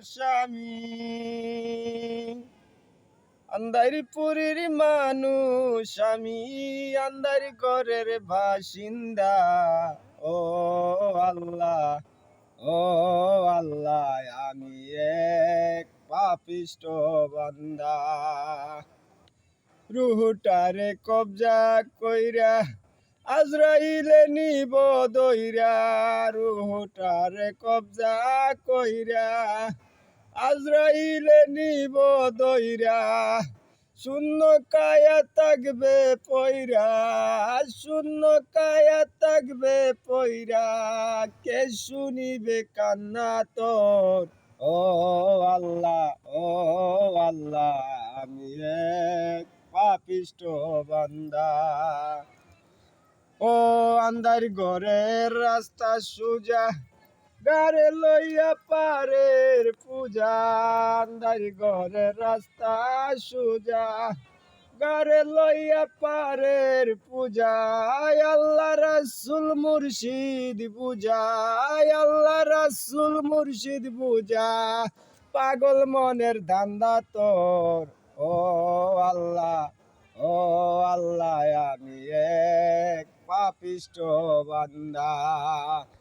আমি আন্দারিপুরের মানুষ আমি, আন্দারি ঘরের বাসিন্দা। ও আল্লাহ, ও আল্লাহ, আমি এক পাপিষ্ট বান্দা। রুহুটারে কবজা কইরা আজরাইলে নিব দইরা। রুহুটারে কবজা কইরা আজরাইলে নিব দইরা। শূন্য কায়া থাকবে পয়রা, শূন্য কায়া থাকবে পয়রা। কে শুনিবে কান্না তোর? ও আল্লাহ, ও আল্লাহ, আমি এক পাপিষ্ট বান্দা। ও আন্দার ঘরের রাস্তা সুজা, গারে লইয়া পারের পূজা। আন্দার ঘরের রাস্তা সুজা, গারে লইয়া পারের পূজা। আল্লাহ রাসূল মুর্শিদ বুঝা, আল্লাহ রাসূল মুর্শিদ বুঝা। পাগল মনের ধান্দা তোর। ও আল্লাহ, ও আল্লাহ, আমি এক পাপিষ্ট বান্দা।